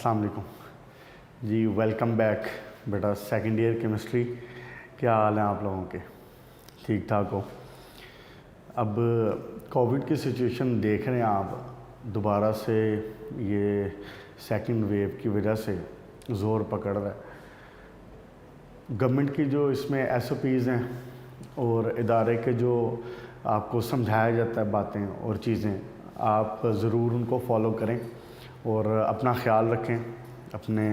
अस्सलाम वालेकुम जी, welcome back बेटा। सेकंड ईयर केमिस्ट्री, क्या हाल है आप लोगों के? ठीक ठाक हो? अब कोविड की सिचुएशन देख रहे हैं आप, दोबारा से ये सेकंड वेव की वजह से ज़ोर पकड़ रहा है। गवर्नमेंट की जो इसमें SOPs हैं और इदारे के जो आपको समझाया जाता है बातें और चीज़ें, आप ज़रूर उनको फॉलो करें और अपना ख्याल रखें, अपने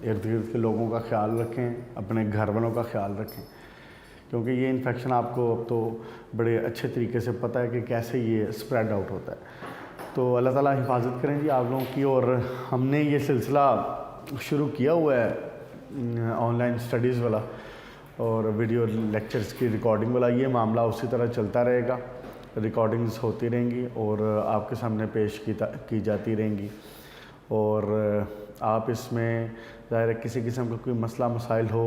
इर्द गिर्द के लोगों का ख्याल रखें, अपने घर वालों का ख्याल रखें, क्योंकि ये इन्फेक्शन आपको अब तो बड़े अच्छे तरीके से पता है कि कैसे ये स्प्रेड आउट होता है। तो अल्लाह ताला हिफाजत करें जी आप लोगों की। और हमने ये सिलसिला शुरू किया हुआ है ऑनलाइन स्टडीज़ वाला और वीडियो लेक्चर्स की रिकॉर्डिंग वाला। ये मामला उसी तरह चलता रहेगा, रिकॉर्डिंग्स होती रहेंगी और आपके सामने पेश की जाती रहेंगी। और आप इसमें ज़ाहिर है किसी किस्म का कोई मसला मसाइल हो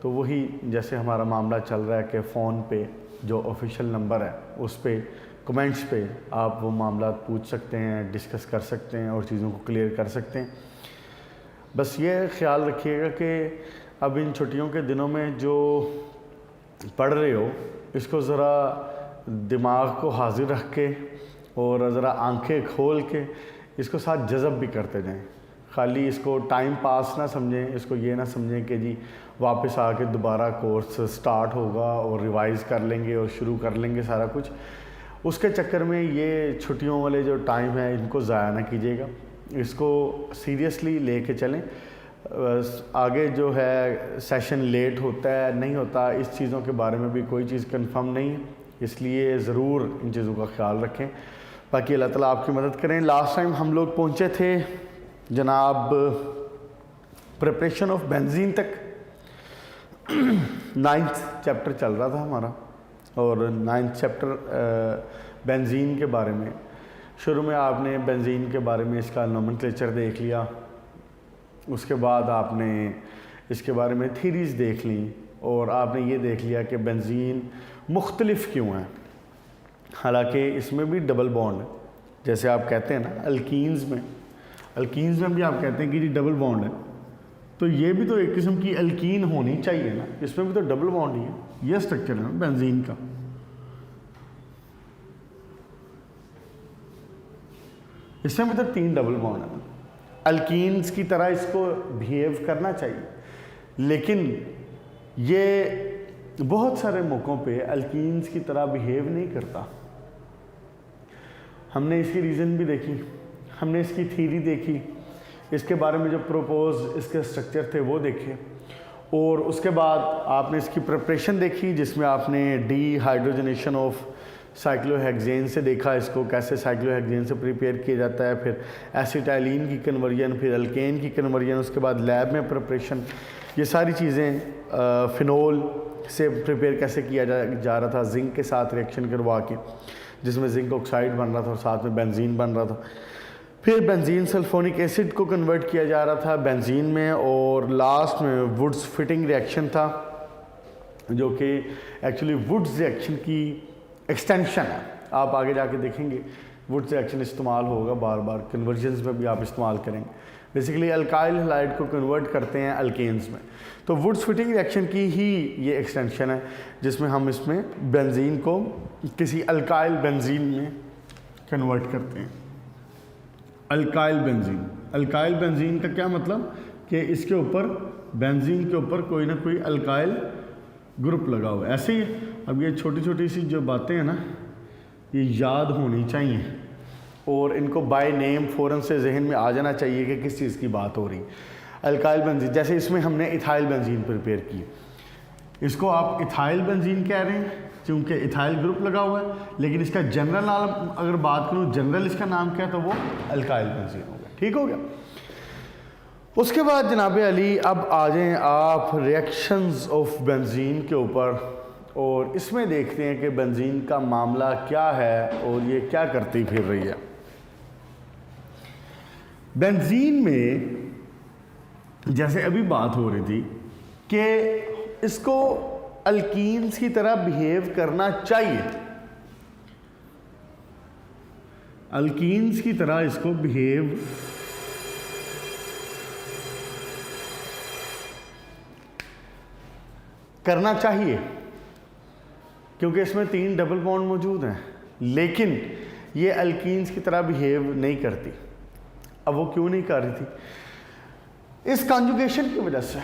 तो वही जैसे हमारा मामला चल रहा है कि फ़ोन पे जो ऑफिशियल नंबर है उस पे कमेंट्स पे आप वो मामला पूछ सकते हैं, डिस्कस कर सकते हैं और चीज़ों को क्लियर कर सकते हैं। बस ये ख्याल रखिएगा कि अब इन छुट्टियों के दिनों में जो पढ़ रहे हो इसको ज़रा दिमाग को हाजिर रख के और ज़रा आंखें खोल के इसको साथ जज़ब भी करते जाएं। खाली इसको टाइम पास ना समझें, इसको ये ना समझें कि जी वापस आके दोबारा कोर्स स्टार्ट होगा और रिवाइज़ कर लेंगे और शुरू कर लेंगे सारा कुछ। उसके चक्कर में ये छुट्टियों वाले जो टाइम है इनको ज़ाया ना कीजिएगा, इसको सीरियसली लेके चलें। आगे जो है सेशन लेट होता है नहीं होता, इस चीज़ों के बारे में भी कोई चीज़ कंफर्म नहीं है, इसलिए ज़रूर इन चीज़ों का ख्याल रखें। बाकी अल्लाह ताला आपकी मदद करें। लास्ट टाइम हम लोग पहुँचे थे जनाब प्रिपरेशन ऑफ बेंजीन तक। 9th चैप्टर चल रहा था हमारा और 9th चैप्टर बेंजीन के बारे में। शुरू में आपने बेंजीन के बारे में इसका नोमेनक्लेचर देख लिया, उसके बाद आपने इसके बारे में थीरीज़ देख ली और आपने ये देख लिया कि बेंजीन मुख्तलिफ़ क्यों है। हालांकि इसमें भी डबल बॉन्ड है, जैसे आप कहते हैं ना अल्कीन्स में भी आप कहते हैं कि जी डबल बॉन्ड है, तो ये भी तो एक किस्म की अल्कीन होनी चाहिए ना, इसमें भी तो डबल बॉन्ड ही है। ये स्ट्रक्चर है ना बेंजीन का। इसमें भी तो 3 डबल बॉन्ड है। अल्कीन्स की तरह इसको बिहेव करना चाहिए, लेकिन ये बहुत सारे मौक़ों पे अल्कीन्स की तरह बिहेव नहीं करता। हमने इसकी रीज़न भी देखी, हमने इसकी थीरी देखी, इसके बारे में जो प्रोपोज इसके स्ट्रक्चर थे वो देखे, और उसके बाद आपने इसकी प्रिपरेशन देखी जिसमें आपने डिहाइड्रोजनेशन ऑफ साइक्लोहेक्सेन से देखा इसको कैसे साइक्लोहेक्सेन से प्रिपेयर किया जाता है, फिर एसिटाइलिन की कन्वर्जन, फिर अल्केन की कन्वर्जन, उसके बाद लैब में प्रिपरेशन, ये सारी चीज़ें फिनोल से प्रिपेयर कैसे किया जा रहा था जिंक के साथ रिएक्शन करवा के, जिसमें जिंक ऑक्साइड बन रहा था और साथ में बेंजीन बन रहा था। फिर बेंजीन सल्फोनिक एसिड को कन्वर्ट किया जा रहा था बेंजीन में, और लास्ट में वुड्स फिटिंग रिएक्शन था जो कि एक्चुअली वुड्स रिएक्शन की एक्सटेंशन है। आप आगे जाके देखेंगे वुड्स रिएक्शन इस्तेमाल होगा बार बार, कन्वर्जन्स में भी आप इस्तेमाल करेंगे। बेसिकली अल्काइल हैलाइड को कन्वर्ट करते हैं अल्केन्स में, तो वुड्स फिटिंग रिएक्शन की ही ये एक्सटेंशन है जिसमें हम इसमें बेंजीन को किसी अल्काइल बेंजीन में कन्वर्ट करते हैं। अल्काइल बेंजीन का क्या मतलब कि इसके ऊपर बेंजीन के ऊपर कोई ना कोई अल्काइल ग्रुप लगा हुआ है। ऐसे ही अब ये छोटी छोटी सी जो बातें हैं ना ये याद होनी चाहिए और इनको बाय नेम फ़ौरन से जहन में आ जाना चाहिए कि किस चीज़ की बात हो रही। अल्काइल बेंजीन, जैसे इसमें हमने इथाइल बेंजीन प्रिपेयर की, इसको आप इथाइल बेंजीन कह रहे हैं क्योंकि इथाइल ग्रुप लगा हुआ है, लेकिन इसका जनरल नाम अगर बात करूँ, जनरल इसका नाम क्या है तो वो अल्काइल बेंजीन हो गया। ठीक हो गया। उसके बाद जनाब अली अब आ जाएं आप रिएक्शंस ऑफ बेंजीन के ऊपर, और इसमें देखते हैं कि बेंजीन का मामला क्या है और ये क्या करती फिर रही है। बेंजीन में जैसे अभी बात हो रही थी कि इसको अल्कीन्स की तरह बिहेव करना चाहिए, अल्कीन्स की तरह इसको बिहेव करना चाहिए क्योंकि इसमें 3 डबल बॉन्ड मौजूद हैं, लेकिन ये अल्कीन्स की तरह बिहेव नहीं करती। अब वो क्यों नहीं कर रही थी? इस कॉन्जुगेशन की वजह से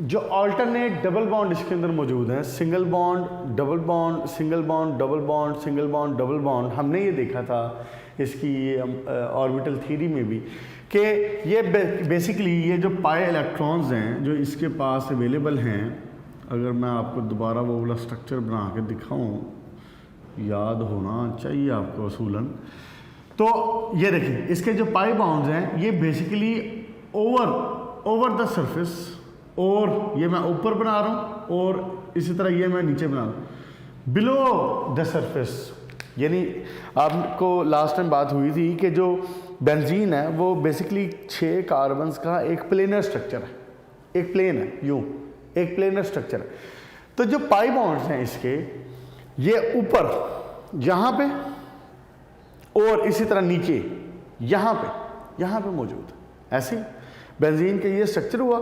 जो अल्टरनेट डबल बॉन्ड इसके अंदर मौजूद हैं, single bond double bond, single bond double bond, single bond double bond, हमने ये देखा था इसकी ऑर्बिटल थ्योरी में भी कि ये बेसिकली ये जो पाई इलेक्ट्रॉन्स हैं जो इसके पास अवेलेबल हैं, अगर मैं आपको दोबारा वो वाला स्ट्रक्चर बना के दिखाऊं, याद होना चाहिए आपको असूलन, तो ये देखिए इसके जो पाई बाउंड्स हैं ये बेसिकली ओवर द सरफेस, और ये मैं ऊपर बना रहा हूँ और इसी तरह ये मैं नीचे बना रहा हूँ बिलो द सरफेस। यानी आपको लास्ट टाइम बात हुई थी कि जो बेंजीन है वो बेसिकली 6 कार्बन्स का एक प्लेनर स्ट्रक्चर है, एक प्लेन है, यूं एक प्लेनर स्ट्रक्चर है। तो जो पाई बॉन्ड्स हैं इसके, ये ऊपर यहाँ पे और इसी तरह नीचे यहाँ पे मौजूद है। ऐसे बेंजीन का ये स्ट्रक्चर हुआ,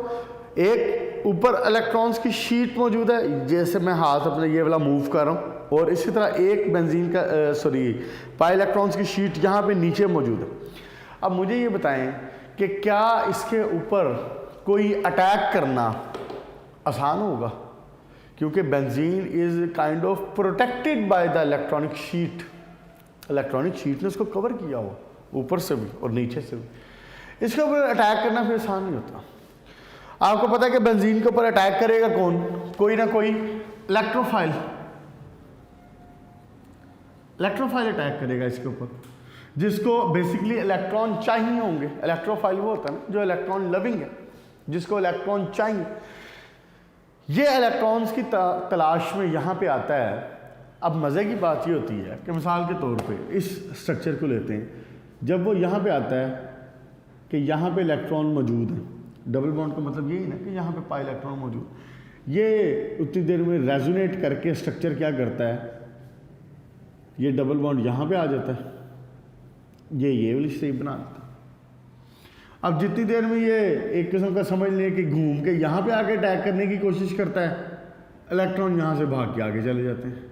एक ऊपर इलेक्ट्रॉन्स की शीट मौजूद है, जैसे मैं हाथ अपने ये वाला मूव कर रहा हूँ, और इसी तरह एक बेंजीन का पाई इलेक्ट्रॉन्स की शीट यहाँ पे नीचे मौजूद है। अब मुझे ये बताएं कि क्या इसके ऊपर कोई अटैक करना आसान होगा, क्योंकि benzene is kind of protected by the electronic sheet. Electronic sheet ने उसको कवर किया हुआ ऊपर से भी और नीचे से भी। इसके ऊपर अटैक करना फिर आसान नहीं होता। आपको पता है कि बेंजीन के ऊपर अटैक करेगा कौन? कोई ना कोई इलेक्ट्रोफाइल अटैक करेगा इसके ऊपर, जिसको बेसिकली इलेक्ट्रॉन चाहिए होंगे। इलेक्ट्रोफाइल वो होता है ना जो इलेक्ट्रॉन लविंग है, जिसको इलेक्ट्रॉन चाहिए। ये इलेक्ट्रॉन्स की तलाश में यहाँ पे आता है। अब मज़े की बात ये होती है कि मिसाल के तौर पे इस स्ट्रक्चर को लेते हैं, जब वो यहाँ पे आता है कि यहाँ पे इलेक्ट्रॉन मौजूद है, डबल बॉन्ड का मतलब यही ना कि यहाँ पे पाई इलेक्ट्रॉन मौजूद, ये उतनी देर में रेजोनेट करके स्ट्रक्चर क्या करता है, ये डबल बॉन्ड यहाँ पे आ जाता है, ये वाली शेप बना देता है। अब जितनी देर में ये एक किस्म का समझ लें कि घूम के यहाँ पे आके अटैक करने की कोशिश करता है, इलेक्ट्रॉन यहाँ से भाग के आगे चले जाते हैं।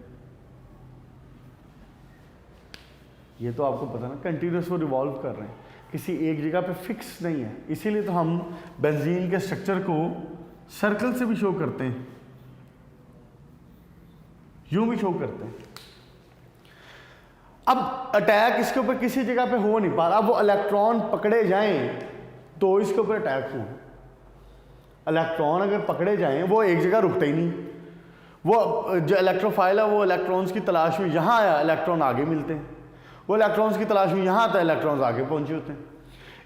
ये तो आपको पता ना, कंटिन्यूस वो रिवॉल्व कर रहे हैं, किसी एक जगह पे फिक्स नहीं है। इसीलिए तो हम बेंजीन के स्ट्रक्चर को सर्कल से भी शो करते हैं, यूं भी शो करते हैं। अब अटैक इसके ऊपर किसी जगह पे हो नहीं पा रहा। अब वो इलेक्ट्रॉन पकड़े जाएं तो इसके ऊपर अटैक हो। इलेक्ट्रॉन अगर पकड़े जाएं, वो एक जगह रुकता ही नहीं। वो जो इलेक्ट्रोफाइल है वो इलेक्ट्रॉन्स की तलाश में यहाँ आया, इलेक्ट्रॉन आगे मिलते हैं। वो इलेक्ट्रॉन्स की तलाश में यहाँ आता है, इलेक्ट्रॉन्स आगे पहुँचे होते हैं।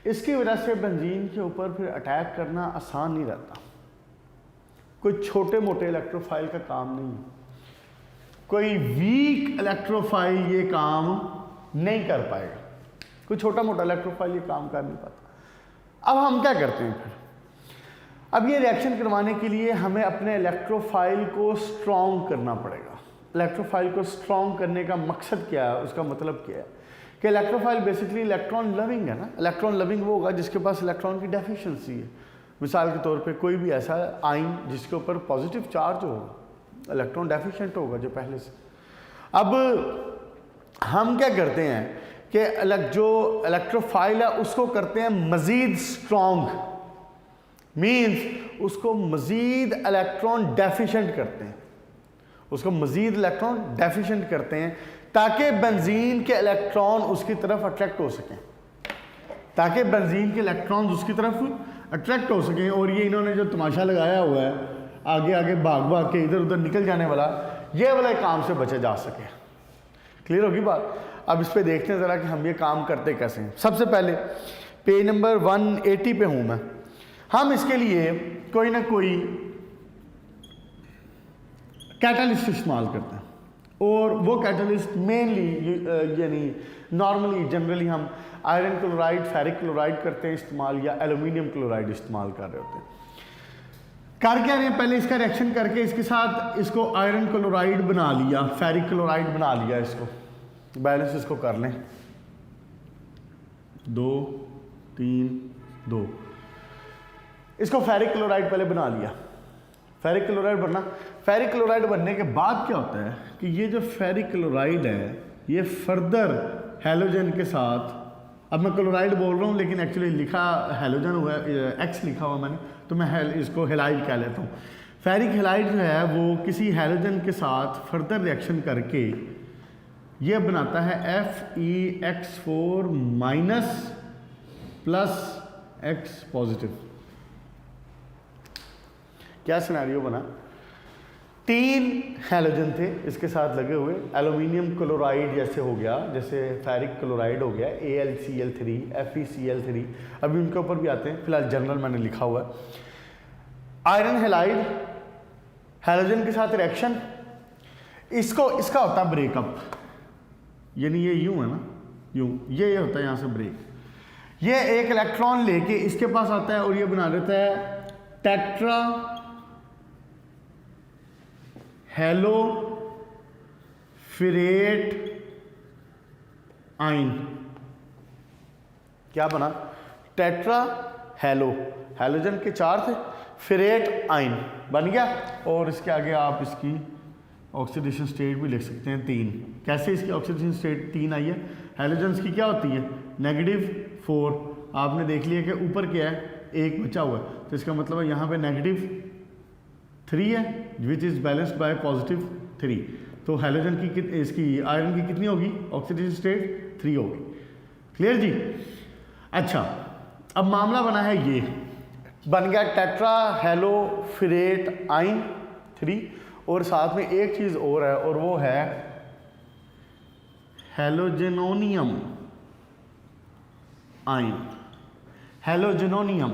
इसकी वजह से बेंजीन के ऊपर फिर अटैक करना आसान नहीं रहता। कोई छोटे मोटे इलेक्ट्रोफाइल का काम नहीं है, कोई वीक इलेक्ट्रोफाइल ये काम नहीं कर पाएगा। कोई छोटा मोटा इलेक्ट्रोफाइल ये काम कर नहीं पाता। अब हम क्या करते हैं फिर? अब ये रिएक्शन करवाने के लिए हमें अपने इलेक्ट्रोफाइल को स्ट्रॉन्ग करना पड़ेगा। इलेक्ट्रोफाइल को स्ट्रॉन्ग करने का मकसद क्या है, उसका मतलब क्या है कि इलेक्ट्रोफाइल बेसिकली इलेक्ट्रॉन लविंग है ना। इलेक्ट्रॉन लविंग वो होगा जिसके पास इलेक्ट्रॉन की डेफिशिएंसी है। मिसाल के तौर पे कोई भी ऐसा आयन जिसके ऊपर पॉजिटिव चार्ज होगा, इलेक्ट्रॉन डेफिशिएंट होगा जो पहले से। अब हम क्या करते हैं कि जो इलेक्ट्रोफाइल है उसको करते हैं मज़ीद स्ट्रॉन्ग, मीन्स उसको मज़ीद इलेक्ट्रॉन डेफिशिएंट करते हैं, उसको मज़ीद इलेक्ट्रॉन डेफिशिएंट करते हैं ताकि बेंजीन के इलेक्ट्रॉन उसकी तरफ अट्रैक्ट हो सकें, ताकि बेंजीन के इलेक्ट्रॉन्स उसकी तरफ अट्रैक्ट हो सकें। और ये इन्होंने जो तमाशा लगाया हुआ है आगे आगे भाग भाग के इधर उधर निकल जाने वाला, ये वाला काम से बचा जा सके। क्लियर होगी बात? अब इस पे देखते हैं ज़रा कि हम ये काम करते कैसे हैं। सबसे पहले पेज नंबर 180 पे हूँ मैं। हम इसके लिए कोई ना कोई कैटलिस्ट इस्तेमाल करते हैं, और वो कैटलिस्ट मेनली यानी नॉर्मली जनरली हम आयरन क्लोराइड, फेरिक क्लोराइड करते हैं इस्तेमाल, या एल्यूमिनियम क्लोराइड इस्तेमाल कर रहे होते हैं। कर क्या रहे हैं, पहले इसका रिएक्शन करके इसके साथ इसको आयरन क्लोराइड बना लिया, फेरिक क्लोराइड बना लिया, इसको बैलेंस इसको कर लें 2 3 2। इसको फेरिक क्लोराइड पहले बना लिया। फेरिक क्लोराइड बनना, फेरिक क्लोराइड बनने के बाद क्या होता है कि ये जो फेरिक क्लोराइड है ये फर्दर हैलोजन के साथ, अब मैं क्लोराइड बोल रहा हूँ लेकिन एक्चुअली लिखा हैलोजन हुआ है, एक्स लिखा हुआ मैंने, तो मैं इसको हेलाइड कह लेता हूँ। फेरिक हेलाइड जो है वो किसी हैलोजन के साथ फर्दर रिएक्शन करके ये बनाता है FeX4 minus plus X positive. क्या सिनेरियो बना, 3 हैलोजन थे इसके साथ लगे हुए, एल्यूमिनियम क्लोराइड जैसे हो गया, जैसे फेरिक क्लोराइड हो गया AlCl3, FeCl3, अभी उनके ऊपर भी आते हैं, फिलहाल जनरल मैंने लिखा हुआ है। आयरन हेलाइड हैलोजन के साथ रिएक्शन, इसका होता है ब्रेकअप, यानी ये यूं है ना, यूं ये होता है यहाँ से ब्रेक, ये एक इलेक्ट्रॉन लेके इसके पास आता है और ये बना देता है टेट्रा हेलो फिरेट आइन। क्या बना, टेट्रा हेलो, हैलोजन के 4 थे, फिरेट आइन बन गया, और इसके आगे आप इसकी ऑक्सीडेशन स्टेट भी लिख सकते हैं 3। कैसे इसकी ऑक्सीडेशन स्टेट 3 आई है, हैलोजन्स की क्या होती है -4, आपने देख लिया कि ऊपर क्या है 1 बचा हुआ है, तो इसका मतलब है यहाँ पे -3 है विच इज़ बैलेंस्ड बाय +3, तो हैलोजन की इसकी आयरन की कितनी होगी ऑक्सीडेशन स्टेट 3 होगी। क्लियर जी। अच्छा, अब मामला बना है ये, बन गया टेट्रा हेलो फिरेट आइन 3, और साथ में एक चीज़ और है, और वो है हेलोजेनोनियम आइन। हेलोजेनोनियम,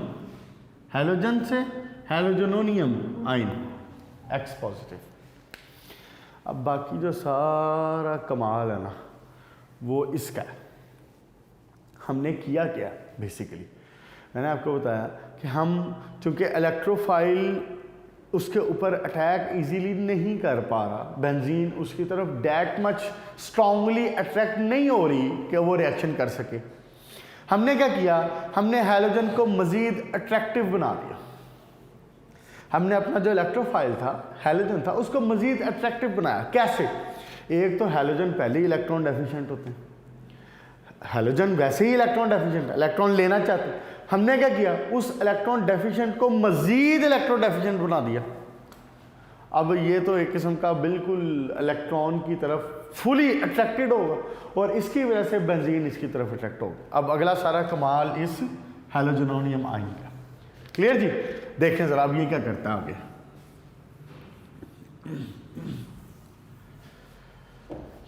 हैलोजन से हेलोजेनोनियम आइन X पॉजिटिव। अब बाकी जो सारा कमाल है ना वो इसका है। हमने किया क्या बेसिकली, मैंने आपको बताया कि हम चूँकि इलेक्ट्रोफाइल उसके ऊपर अटैक इजीली नहीं कर पा रहा, बेंजीन उसकी तरफ डैट मच स्ट्रांगली अट्रैक्ट नहीं हो रही कि वो रिएक्शन कर सके, हमने क्या किया, हमने हैलोजन को मज़ीद अट्रैक्टिव बना दिया। हमने अपना जो इलेक्ट्रोफाइल था, हैलोजन था, उसको मज़ीद अट्रैक्टिव बनाया। कैसे, एक तो हैलोजन पहले ही इलेक्ट्रॉन डेफिशिएंट होते हैं, हैलोजन वैसे ही इलेक्ट्रॉन डेफिशिएंट, इलेक्ट्रॉन लेना चाहते हैं, हमने क्या किया, उस इलेक्ट्रॉन डेफिशिएंट को मज़ीद इलेक्ट्रॉन डेफिशिएंट बना दिया। अब ये तो एक किस्म का बिल्कुल इलेक्ट्रॉन की तरफ फुली अट्रैक्टेड होगा, और इसकी वजह से बेंजीन इसकी तरफ अट्रैक्ट होगा। अब अगला सारा कमाल इस हैलोजेनोनियम आइन का। क्लियर जी। देखें जरा अब ये क्या करता है आगे,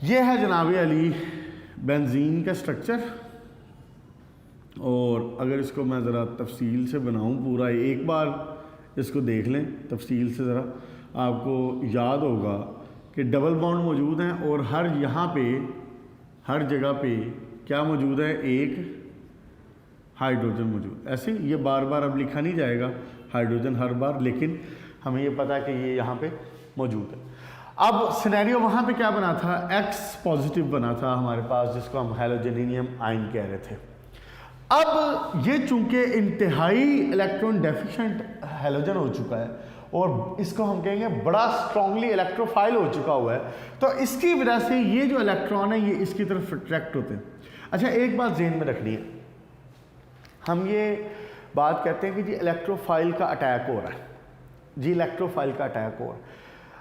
ये है जनाब अली बेंजीन का स्ट्रक्चर, और अगर इसको मैं ज़रा तफसील से बनाऊं पूरा, एक बार इसको देख लें तफसील से, ज़रा आपको याद होगा कि डबल बॉन्ड मौजूद हैं, और हर यहाँ पे हर जगह पे क्या मौजूद है, एक हाइड्रोजन मौजूद। ऐसे ये बार बार अब लिखा नहीं जाएगा हाइड्रोजन हर बार, लेकिन हमें ये पता है कि ये यहाँ पे मौजूद है। अब सिनेरियो वहाँ पे क्या बना था, X पॉजिटिव बना था हमारे पास, जिसको हम हैलोजेनियम आइन कह रहे थे। अब ये चूंकि इंतहाई इलेक्ट्रॉन डेफिशिएंट हैलोजन हो चुका है, और इसको हम कहेंगे बड़ा स्ट्रांगली इलेक्ट्रोफाइल हो चुका हुआ है, तो इसकी वजह से ये जो इलेक्ट्रॉन है ये इसकी तरफ अट्रैक्ट होते हैं। अच्छा, एक बात ज़हन में रखनी है, हम ये बात कहते हैं कि जी इलेक्ट्रोफाइल का अटैक हो रहा है, जी इलेक्ट्रोफाइल का अटैक हो रहा है।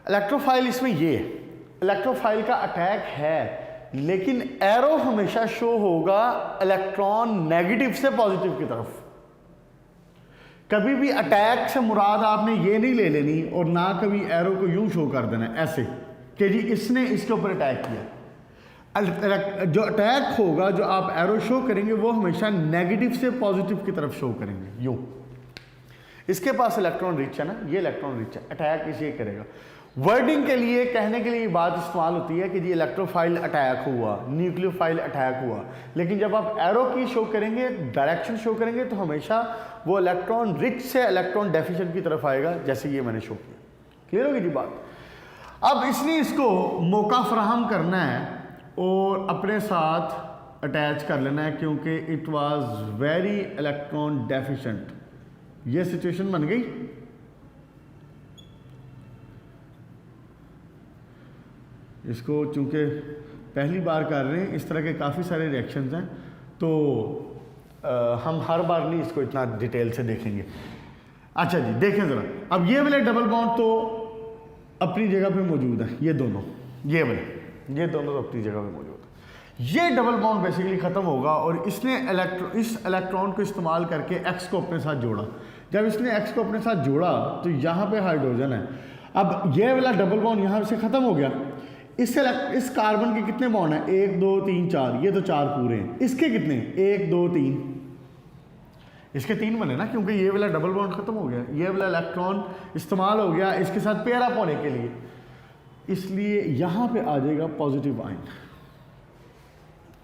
इलेक्ट्रोफाइल इसमें ये इलेक्ट्रोफाइल का अटैक है, लेकिन एरो हमेशा शो होगा इलेक्ट्रॉन नेगेटिव से पॉजिटिव की तरफ। कभी भी अटैक से मुराद आपने ये नहीं ले लेनी, और ना कभी एरो को यूं शो कर देना ऐसे कि जी इसने इसके ऊपर अटैक किया। जो अटैक होगा, जो आप एरो शो करेंगे, वो हमेशा नेगेटिव से पॉजिटिव की तरफ शो करेंगे यूं। इसके पास इलेक्ट्रॉन रिच है ना, ये इलेक्ट्रॉन रिच है, अटैक इसे करेगा। वर्डिंग के लिए, कहने के लिए बात इस्तेमाल होती है कि जी इलेक्ट्रोफाइल अटैक हुआ, न्यूक्लियोफाइल अटैक हुआ, लेकिन जब आप एरो की शो करेंगे, डायरेक्शन शो करेंगे, तो हमेशा वो इलेक्ट्रॉन रिच से इलेक्ट्रॉन डेफिशिएंट की तरफ आएगा, जैसे ये मैंने शो किया। क्लियर होगी जी बात। अब इसने इसको मौका फराहम करना है और अपने साथ अटैच कर लेना है, क्योंकि it was very electron deficient. ये सिचुएशन बन गई। इसको चूँकि पहली बार कर रहे हैं, इस तरह के काफ़ी सारे रिएक्शंस हैं, तो हम हर बार नहीं इसको इतना डिटेल से देखेंगे। अच्छा जी, देखें ज़रा, अब ये वाले डबल बॉन्ड तो अपनी जगह पे मौजूद है, ये दोनों, ये दोनों तो अपनी जगह पे मौजूद है। ये डबल बॉन्ड बेसिकली ख़त्म होगा और इसने इस इलेक्ट्रॉन को इस्तेमाल करके एक्स को अपने साथ जोड़ा। जब इसने एक्स को अपने साथ जोड़ा तो यहाँ पे हाइड्रोजन है। अब ये वाला डबल बॉन्ड यहाँ से ख़त्म हो गया। इस कार्बन के कितने बॉन्ड हैं? 1 2 3 4, ये तो 4 पूरे हैं। इसके कितने? 1 2 3, इसके 3 बने ना, क्योंकि ये वाला डबल बॉन्ड खत्म हो गया, ये वाला इलेक्ट्रॉन इस्तेमाल हो गया इसके साथ पेयर अप होने के लिए, इसलिए यहां पे आ जाएगा पॉजिटिव आयन।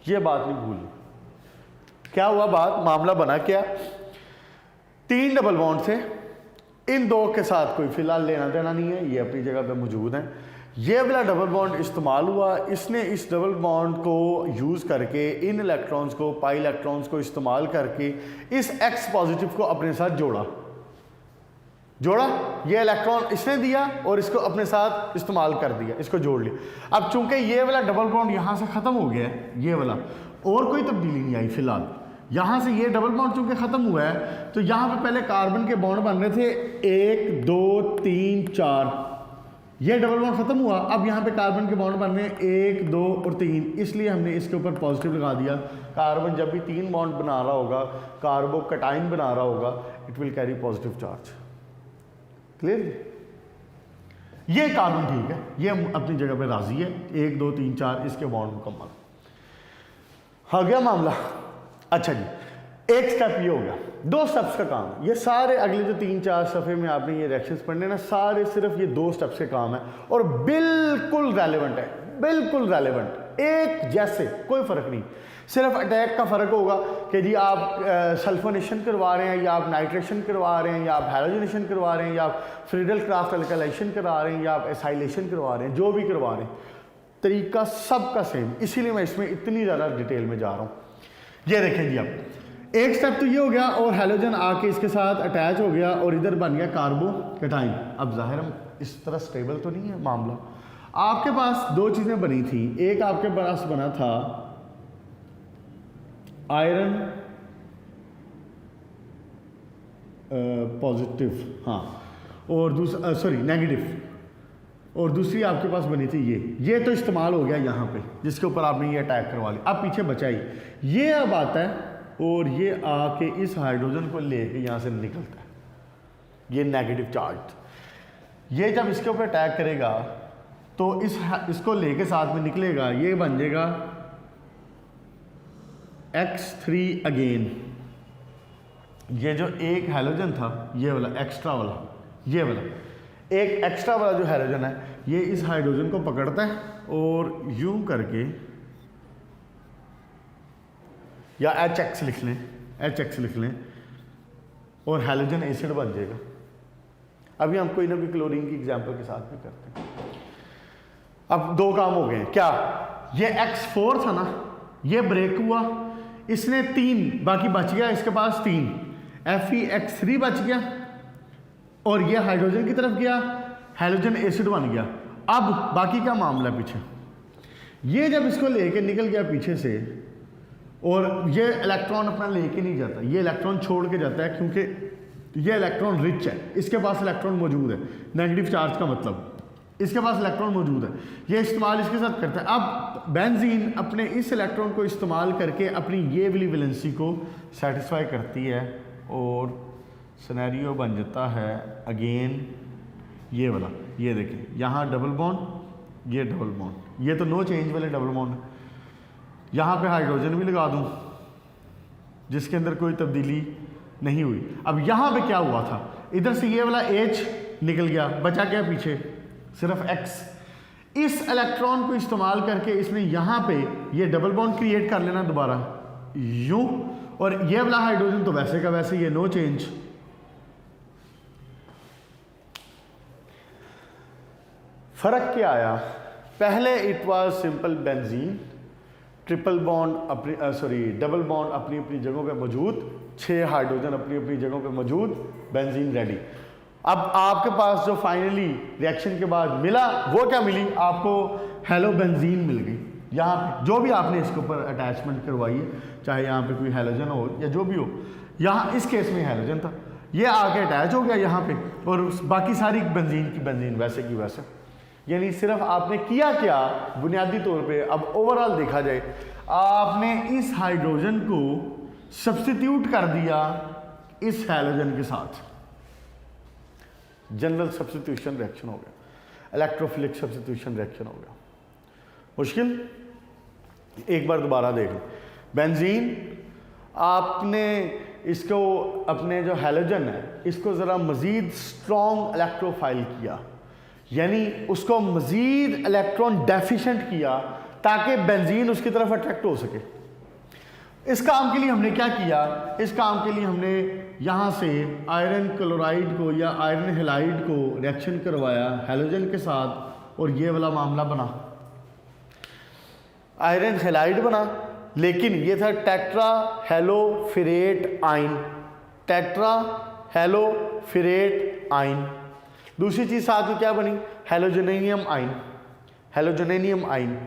ये बात नहीं भूलनी। क्या हुआ बात, मामला बना क्या? 3 डबल बॉन्ड थे, इन 2 के साथ कोई फिलहाल लेना देना नहीं है, ये अपनी जगह पे मौजूद हैं। ये वाला डबल बॉन्ड इस्तेमाल हुआ, इसने इस डबल बॉन्ड को यूज़ करके इन इलेक्ट्रॉन्स को, पाई इलेक्ट्रॉन्स को इस्तेमाल करके इस एक्स पॉजिटिव को अपने साथ जोड़ा। ये इलेक्ट्रॉन इसने दिया और इसको अपने साथ इस्तेमाल कर दिया, इसको जोड़ लिया। अब चूंकि ये वाला डबल बॉन्ड यहाँ से ख़त्म हो गया है, ये वाला, और कोई तब्दीली नहीं आई फिलहाल। यहाँ से ये डबल बॉन्ड चूंकि ख़त्म हुआ है तो यहाँ पे पहले कार्बन के बॉन्ड बन रहे थे 1 2 3 4, ये डबल बॉन्ड खत्म हुआ। अब यहाँ पे कार्बन के बॉन्ड बन रहे हैं 1 2 और 3, इसलिए हमने इसके ऊपर पॉजिटिव लगा दिया। कार्बन जब भी 3 बॉन्ड बना रहा होगा, कार्बोकटाइन बना रहा होगा, it will carry positive charge. Clear? ये कार्बन ठीक है, ये अपनी जगह पे राजी है। 1 2 3 4 इसके बॉन्ड मुकम्मल हो गया मामला। अच्छा जी, एक स्टेप ये हो गया, 2 स्टेप्स का काम है। ये सारे अगले जो 3-4 सफ़े में आपने ये रिएक्शंस पढ़ने ना, सारे सिर्फ ये 2 स्टेप्स के काम है और बिल्कुल रेलेवेंट है, बिल्कुल रेलेवेंट, एक जैसे, कोई फ़र्क नहीं। सिर्फ अटैक का फ़र्क होगा कि जी आप सल्फोनेशन करवा रहे हैं या आप नाइट्रेशन करवा रहे हैं या आप हैलोजनेशन करवा रहे हैं या आप फ्रीडल क्राफ्ट अल्कलाइजेशन करा रहे हैं या आप एसाइलेशन करवा रहे हैं, जो भी करवा रहे हैं, तरीका सबका सेम। इसीलिए मैं इसमें इतनी ज़्यादा डिटेल में जा रहा हूँ। ये देखें जी, आप एक स्टेप तो ये हो गया और हैलोजन आके इसके साथ अटैच हो गया और इधर बन गया कार्बोकटाइन। अब जाहिर हम इस तरह स्टेबल तो नहीं है मामला। आपके पास 2 चीज़ें बनी थी, एक आपके पास बना था आयरन पॉजिटिव, हाँ, और दूसरा सॉरी नेगेटिव, और दूसरी आपके पास बनी थी ये तो इस्तेमाल हो गया यहाँ पे, जिसके ऊपर आपने ये अटैक करवा लिया। अब पीछे बचा ही ये, अब आता है और ये आके इस हाइड्रोजन को लेके यहाँ से निकलता है, ये नेगेटिव चार्ज। ये जब इसके ऊपर अटैक करेगा तो इसको लेके साथ में निकलेगा, ये बन जाएगा X3 अगेन। ये जो एक हैलोजन था, ये वाला एक्स्ट्रा वाला, ये वाला एक एक्स्ट्रा वाला जो हैलोजन है, ये इस हाइड्रोजन को पकड़ता है और यूं करके, या HX लिख लें, HX लिख लें, और हैलोजन एसिड बन जाएगा। अभी हम कोई ना कोई क्लोरीन की एग्जांपल के साथ भी करते हैं। अब 2 काम हो गए। क्या? ये X4 था ना, ये ब्रेक हुआ, इसने 3, बाकी बच गया इसके पास 3, FeX3 बच गया और ये हाइड्रोजन की तरफ गया, हैलोजन एसिड बन गया। अब बाकी का मामला पीछे, ये जब इसको लेके निकल गया पीछे से, और ये इलेक्ट्रॉन अपना लेके नहीं जाता, ये इलेक्ट्रॉन छोड़ के जाता है, क्योंकि ये इलेक्ट्रॉन रिच है, इसके पास इलेक्ट्रॉन मौजूद है, नेगेटिव चार्ज का मतलब इसके पास इलेक्ट्रॉन मौजूद है, ये इस्तेमाल इसके साथ करता है। अब बेंजीन अपने इस इलेक्ट्रॉन को इस्तेमाल करके अपनी ये वाली वैलेंसी को सेटिस्फाई करती है और सिनेरियो बन जाता है अगेन ये वाला। ये देखें, यहाँ डबल बॉन्ड, ये डबल बॉन्ड, ये तो नो चेंज वाले डबल बॉन्ड है। यहाँ पे हाइड्रोजन भी लगा दूँ जिसके अंदर कोई तब्दीली नहीं हुई। अब यहाँ पे क्या हुआ था, इधर से ये वाला H निकल गया, बचा क्या पीछे? सिर्फ X। इस इलेक्ट्रॉन को इस्तेमाल करके इसने यहाँ पे ये डबल बॉन्ड क्रिएट कर लेना दोबारा यूं, और ये वाला हाइड्रोजन तो वैसे का वैसे, ये नो चेंज। फर्क क्या आया? पहले it was simple benzene, triple bond अपनी डबल बॉन्ड अपनी अपनी जगहों पे मौजूद, 6 हाइड्रोजन अपनी अपनी जगहों पे मौजूद, बेंजीन रेडी। अब आपके पास जो फाइनली रिएक्शन के बाद मिला वो क्या मिली, आपको हेलो बेंजीन मिल गई। यहाँ पे जो भी आपने इसके ऊपर अटैचमेंट करवाई है, चाहे यहाँ पे कोई हेलोजन हो या जो भी हो, यहाँ इस केस में हेलोजन था, ये आके अटैच हो गया यहाँ पे, और बाकी सारी बेंजीन की बेंजीन वैसे की वैसे। यानी सिर्फ आपने किया क्या बुनियादी तौर पे, अब ओवरऑल देखा जाए, आपने इस हाइड्रोजन को सब्स्टिट्यूट कर दिया इस हैलोजन के साथ। जनरल सब्स्टिट्यूशन रिएक्शन हो गया, इलेक्ट्रोफिलिक सब्स्टिट्यूशन रिएक्शन हो गया। मुश्किल? एक बार दोबारा देख लो, बेंजीन आपने इसको अपने जो हैलोजन है इसको ज़रा मज़ीद स्ट्रॉन्ग इलेक्ट्रोफाइल किया, यानी उसको मज़ीद इलेक्ट्रॉन डेफिशिएंट किया ताकि बेंजीन उसकी तरफ अट्रैक्ट हो सके। इस काम के लिए हमने क्या किया, इस काम के लिए हमने यहाँ से आयरन क्लोराइड को या आयरन हेलाइड को रिएक्शन करवाया हैलोजन के साथ, और ये वाला मामला बना, आयरन हेलाइड बना, लेकिन ये था टेट्रा हेलोफिरेट आयन, टेट्रा हेलोफिरेट आयन। दूसरी चीज़ साथ में क्या बनी, हेलोजनेनियम आयन, हेलोजनेनियम आयन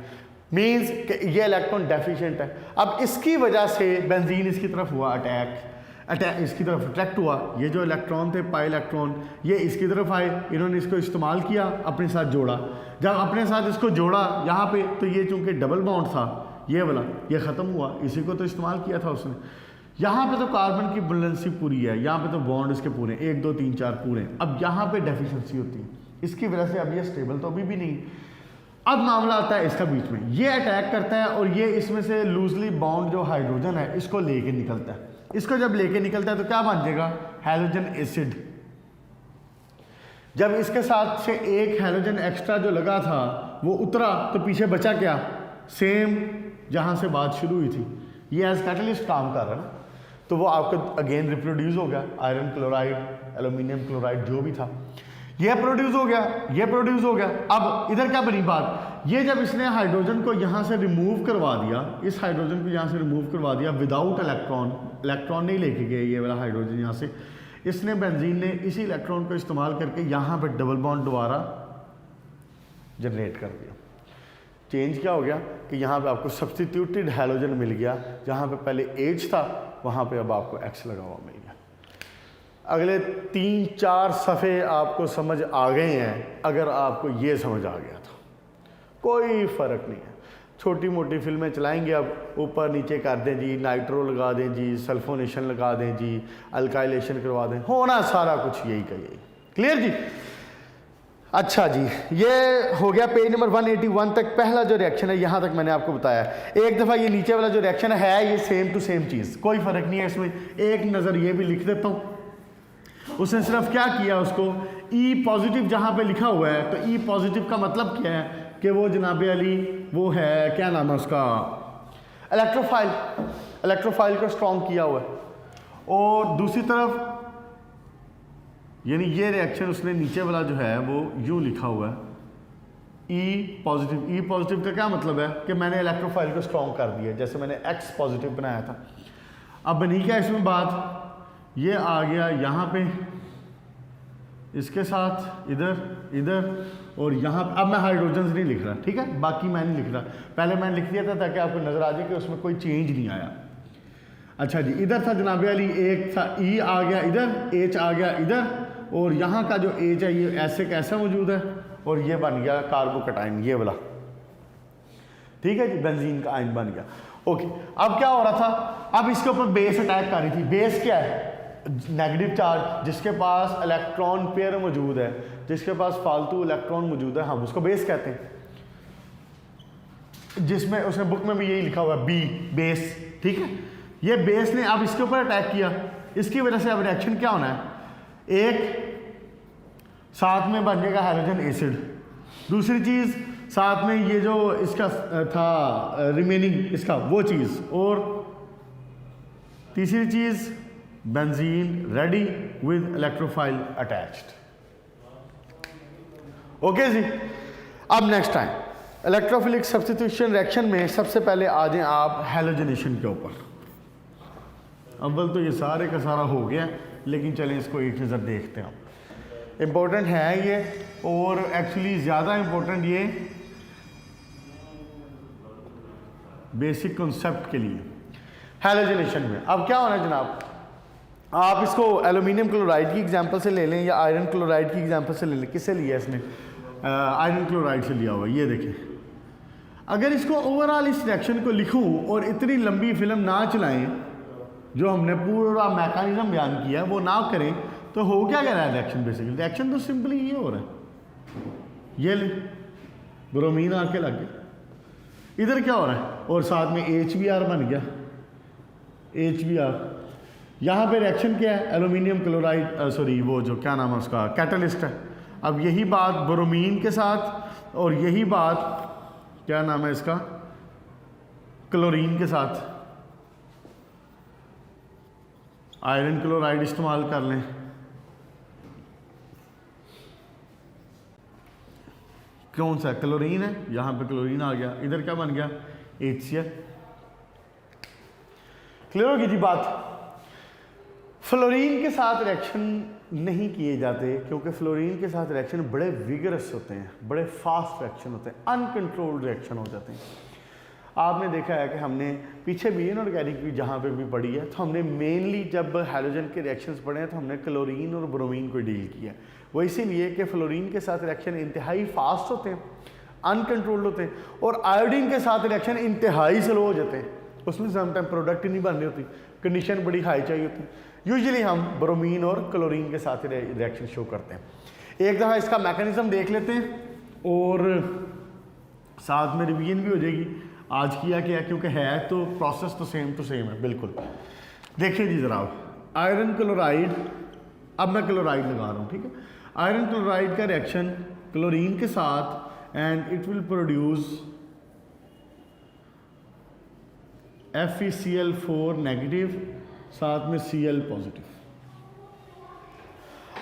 मीन्स कि ये इलेक्ट्रॉन डेफिशिएंट है। अब इसकी वजह से बेंजीन इसकी तरफ हुआ अटैक इसकी तरफ अट्रैक्ट हुआ, ये जो इलेक्ट्रॉन थे पाई इलेक्ट्रॉन ये इसकी तरफ आए, इन्होंने इसको इस्तेमाल किया, अपने साथ जोड़ा, जब अपने साथ इसको जोड़ा यहाँ पे, तो ये चूंकि डबल बॉन्ड था ये वाला, ये ख़त्म हुआ, इसी को तो इस्तेमाल किया था उसने। यहाँ पे तो कार्बन की बैलेंसी पूरी है, यहाँ पे तो बॉन्ड इसके पूरे 1 2 3 4 पूरे, अब यहाँ पे डेफिशिएंसी होती है, इसकी वजह से अब ये स्टेबल तो अभी भी नहीं। अब मामला आता है इसका बीच में, ये अटैक करता है और ये इसमें से लूजली बॉन्ड जो हाइड्रोजन है इसको लेके निकलता है। इसको जब लेके निकलता है तो क्या बन जाएगा, हैलोजन एसिड। जब इसके साथ से एक हैलोजन एक्स्ट्रा जो लगा था वो उतरा तो पीछे बचा क्या, सेम जहाँ से बात शुरू हुई थी, ये एज कैटलिस्ट काम कर रहा है ना, तो वो आपका अगेन रिप्रोड्यूस हो गया, आयरन क्लोराइड, एल्यूमिनियम क्लोराइड जो भी था ये प्रोड्यूस हो गया, ये प्रोड्यूस हो गया। अब इधर क्या बनी बात, ये जब इसने हाइड्रोजन को यहाँ से रिमूव करवा दिया, इस हाइड्रोजन को यहाँ से रिमूव करवा दिया विदाउट इलेक्ट्रॉन, इलेक्ट्रॉन नहीं लेके गए ये वाला हाइड्रोजन यहाँ से, इसने बेंजीन ने इसी इलेक्ट्रॉन को इस्तेमाल करके यहाँ पर डबल बॉन्ड दोबारा जनरेट कर दिया। चेंज क्या हो गया कि यहाँ पे आपको सब्स्टिट्यूटेड हैलोजन मिल गया, जहाँ पे पहले H था वहाँ पे अब आपको X लगा हुआ मिल गया। अगले 3-4 सफ़े आपको समझ आ गए हैं, अगर आपको ये समझ आ गया तो कोई फ़र्क नहीं है। छोटी मोटी फिल्में चलाएंगे, अब ऊपर नीचे कर दें जी, नाइट्रो लगा दें जी, सल्फोनेशन लगा दें जी, अल्काइलेशन करवा दें, होना सारा कुछ यही का यही। क्लियर जी? अच्छा जी, ये हो गया पेज नंबर 181 तक पहला जो रिएक्शन है, यहाँ तक मैंने आपको बताया। एक दफ़ा ये नीचे वाला जो रिएक्शन है ये सेम टू सेम चीज़, कोई फ़र्क नहीं है इसमें। एक नज़र ये भी लिख देता हूँ, उसने सिर्फ क्या किया, उसको E पॉजिटिव जहाँ पे लिखा हुआ है, तो E पॉजिटिव का मतलब क्या है कि वो जनाबे अली वो है, क्या नाम है उसका, इलेक्ट्रोफाइल, इलेक्ट्रोफाइल को स्ट्रॉन्ग किया हुआ है। और दूसरी तरफ यानी ये रिएक्शन उसने नीचे वाला जो है वो यूँ लिखा हुआ है E पॉजिटिव। E पॉजिटिव का क्या मतलब है कि मैंने इलेक्ट्रोफाइल को स्ट्रॉन्ग कर दिया, जैसे मैंने X पॉजिटिव बनाया था। अब बनी क्या इसमें बात, ये आ गया यहाँ पे इसके साथ इधर इधर, और यहाँ अब मैं हाइड्रोजन नहीं लिख रहा, ठीक है, बाकी मैं नहीं लिख रहा, पहले मैंने लिख दिया था ताकि आपको नज़र आ जाए कि उसमें कोई चेंज नहीं आया। अच्छा जी, इधर था जनाबे अली, एक था E आ गया इधर, H आ गया इधर, और यहाँ का जो H है ये ऐसे कैसा मौजूद है, और ये बन गया कार्बोकटाइन ये वाला, ठीक है जी, बेंजीन का आयन बन गया। ओके, अब क्या हो रहा था, अब इसके ऊपर बेस अटैक कर रही थी। बेस क्या है, नेगेटिव चार्ज, जिसके पास इलेक्ट्रॉन पेयर मौजूद है, जिसके पास फालतू इलेक्ट्रॉन मौजूद है, हम उसको बेस कहते हैं, जिसमें उसने बुक में भी यही लिखा हुआ है बी, बेस, ठीक है। ये बेस ने अब इसके ऊपर अटैक किया, इसकी वजह से अब रिएक्शन क्या होना है, एक साथ में बन जाएगा हाइड्रोजन एसिड, दूसरी चीज़ साथ में ये जो इसका था रिमेनिंग इसका वो चीज़, और तीसरी चीज़ benzene ready with electrophile attached. Okay जी, अब next time electrophilic substitution reaction में सबसे पहले आ जाएं आप हैलोजनेशन के ऊपर। अव्वल तो ये सारे का सारा हो गया, लेकिन चलें इसको एक नज़र देखते हैं। इम्पोर्टेंट है ये, और एक्चुअली ज़्यादा इम्पोर्टेंट ये बेसिक कॉन्सेप्ट के लिए हैलोजनेशन में। अब क्या होना है जनाब, आप इसको एल्यूमिनियम क्लोराइड की एग्जांपल से ले लें या आयरन क्लोराइड की एग्जांपल से ले लें। किससे लिया है इसने? आयरन क्लोराइड से लिया हुआ। ये देखें, अगर इसको ओवरऑल इस रिएक्शन को लिखूं और इतनी लंबी फिल्म ना चलाएं, जो हमने पूरा मैकेनिज्म बयान किया वो ना करें, तो हो क्या रहा है रिएक्शन? बेसिकली रिएक्शन तो सिंपली ये हो रहा है, ये ले ब्रोमीन आके लग गया, इधर क्या हो रहा है, और साथ में HBr बन गया, HBr। यहाँ पे रिएक्शन क्या है? एल्यूमिनियम क्लोराइड, सॉरी वो जो क्या नाम है उसका, कैटलिस्ट है। अब यही बात ब्रोमीन के साथ, और यही बात क्या नाम है इसका, क्लोरीन के साथ आयरन क्लोराइड इस्तेमाल कर लें। कौन सा? क्लोरीन है, यहाँ पे क्लोरीन आ गया, इधर क्या बन गया? HCl। क्लियर होगी जी बात? फ्लोरीन के साथ रिएक्शन नहीं किए जाते, क्योंकि फ्लोरीन के साथ रिएक्शन बड़े विगरस होते हैं, बड़े फास्ट रिएक्शन होते हैं, अनकंट्रोल्ड रिएक्शन हो जाते हैं। आपने देखा है कि हमने पीछे भी इनऑर्गेनिक भी जहाँ पे भी पढ़ी है, तो हमने मेनली जब हैलोजन के रिएक्शंस पढ़े हैं तो हमने क्लोरीन और ब्रोमीन को डील किया। वो इसीलिए कि फ्लोरीन के साथ रिएक्शन इंतहाई फास्ट होते हैं, अनकंट्रोल्ड होते हैं, और आयोडीन के साथ रिएक्शन इंतहाई स्लो हो जाते हैं, उसमें समटाइम प्रोडक्ट ही नहीं बन रही होती, कंडीशन बड़ी हाई चाहिए होती। यूजुअली हम ब्रोमीन और क्लोरीन के साथ रिएक्शन शो करते हैं। एक दफ़ा इसका मैकेनिज्म देख लेते हैं और साथ में रिवीजन भी हो जाएगी आज किया क्या, क्योंकि है तो प्रोसेस तो सेम है बिल्कुल। देखिए जी ज़रा, आयरन क्लोराइड, अब मैं क्लोराइड लगा रहा हूँ, ठीक है। आयरन क्लोराइड का रिएक्शन क्लोरीन के साथ, and it will produce FeCl4 negative, साथ में Cl पॉजिटिव।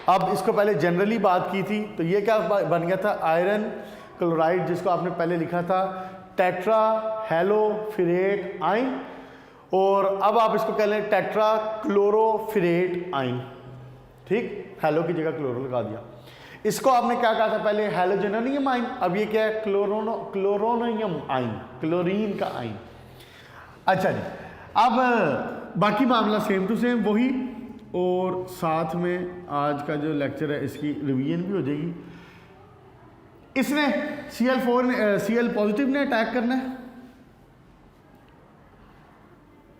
अब इसको पहले जनरली बात की थी, तो ये क्या बन गया था? आयरन क्लोराइड, जिसको आपने पहले लिखा था टेट्रा हेलोफिरेट आइन, और अब आप इसको कह लें टेट्रा क्लोरोफिरेट आइन, ठीक। हेलो की जगह क्लोरो लगा दिया। इसको आपने क्या कहा था पहले? हैलोजेनियम आइन। अब ये क्या है? क्लोरोनियम आइन, क्लोरीन का आइन। अच्छा जी, अब बाकी मामला सेम टू सेम वही, और साथ में आज का जो लेक्चर है इसकी रिवीजन भी हो जाएगी। इसने Cl पॉजिटिव ने अटैक करना है,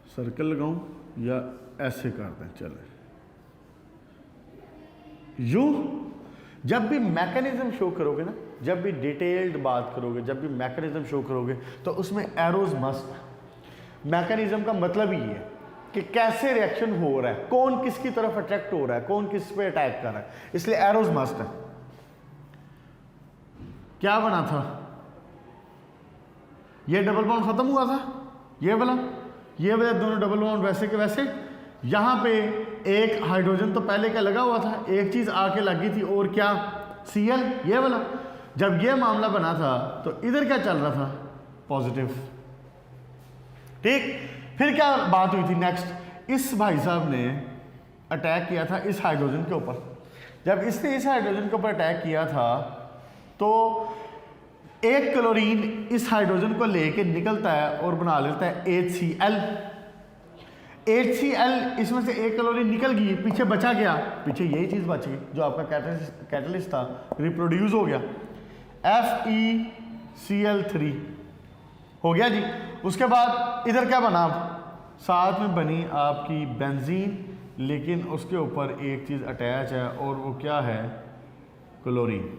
सर्कल लगाऊं या ऐसे कर दें, चले यूं। जब भी मैकेनिज्म शो करोगे ना, जब भी डिटेल्ड बात करोगे, जब भी मैकेनिज्म शो करोगे, तो उसमें एरोज मस्ट। मैकेनिज्म का मतलब ही है कि कैसे रिएक्शन हो रहा है, कौन किसकी तरफ अट्रैक्ट हो रहा है, कौन किस पे अटैक कर रहा है, इसलिए एरोज मस्ट है। क्या बना था? ये डबल बॉन्ड खत्म हुआ था, ये वाला दोनों डबल बॉन्ड वैसे के वैसे। यहां पे एक हाइड्रोजन तो पहले का लगा हुआ था, एक चीज आके लगी थी, और क्या? Cl, ये वाला। जब ये मामला बना था तो इधर क्या चल रहा था? पॉजिटिव, ठीक। फिर क्या बात हुई थी नेक्स्ट? इस भाई साहब ने अटैक किया था इस हाइड्रोजन के ऊपर। जब इसने इस हाइड्रोजन के ऊपर अटैक किया था, तो एक क्लोरीन इस हाइड्रोजन को लेके निकलता है और बना लेता है HCl। HCl, इसमें से एक क्लोरीन निकल गई, पीछे बचा गया, पीछे यही चीज बच गई जो आपका कैटलिस्ट था, रिप्रोड्यूस हो गया, FeCl3 हो गया जी। उसके बाद इधर क्या बना? साथ में बनी आपकी बेंजीन, लेकिन उसके ऊपर एक चीज अटैच है, और वो क्या है? क्लोरीन।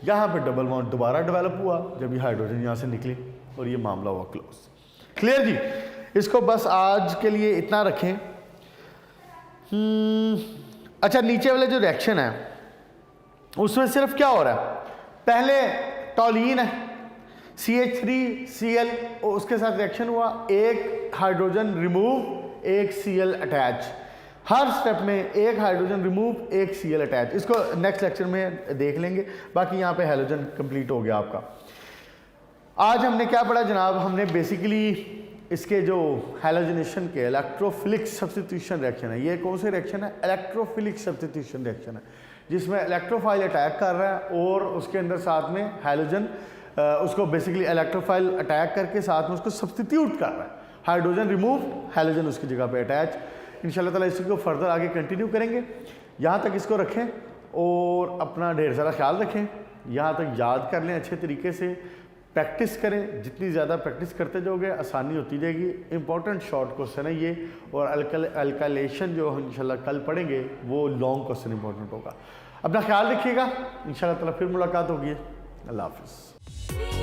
यहाँ पे डबल बॉन्ड दोबारा डेवलप हुआ जब ये हाइड्रोजन यहाँ से निकली, और ये मामला हुआ क्लोज। क्लियर जी? इसको बस आज के लिए इतना रखें। अच्छा, नीचे वाले जो रिएक्शन है उसमें सिर्फ क्या हो रहा है? पहले टॉलीन है, CH3Cl, उसके साथ रिएक्शन हुआ, एक हाइड्रोजन रिमूव, एक Cl अटैच। हर स्टेप में एक हाइड्रोजन रिमूव, एक Cl अटैच। इसको नेक्स्ट लेक्चर में देख लेंगे। बाकी यहाँ पे हैलोजन कंप्लीट हो गया आपका। आज हमने क्या पढ़ा जनाब? हमने बेसिकली इसके जो हैलोजनेशन के इलेक्ट्रोफिलिक सब्स्टिट्यूशन रिएक्शन है, ये कौन से रिएक्शन है? इलेक्ट्रोफिलिक सब्स्टिट्यूशन रिएक्शन है, जिसमें इलेक्ट्रोफाइल अटैक कर रहा है और उसके अंदर साथ में हैलोजन उसको बेसिकली इलेक्ट्रोफाइल अटैक करके साथ में उसको सब्स्टिट्यूट कर रहा है, हाइड्रोजन रिमूव, हैलोजन उसकी जगह पे अटैच। इंशाल्लाह ताला इसको फर्दर आगे कंटिन्यू करेंगे। यहाँ तक इसको रखें और अपना ढेर सारा ख्याल रखें। यहाँ तक याद कर लें, अच्छे तरीके से प्रैक्टिस करें। जितनी ज़्यादा प्रैक्टिस करते जाओगे आसानी होती जाएगी। इंपॉर्टेंट शॉर्ट क्वेश्चन है ये, और अल्काइलेशन जो इंशाल्लाह कल पढ़ेंगे वो लॉन्ग क्वेश्चन इंपॉर्टेंट होगा। अपना ख्याल रखिएगा, इंशाल्लाह ताला फिर मुलाकात होगी। अल्लाह हाफिज़।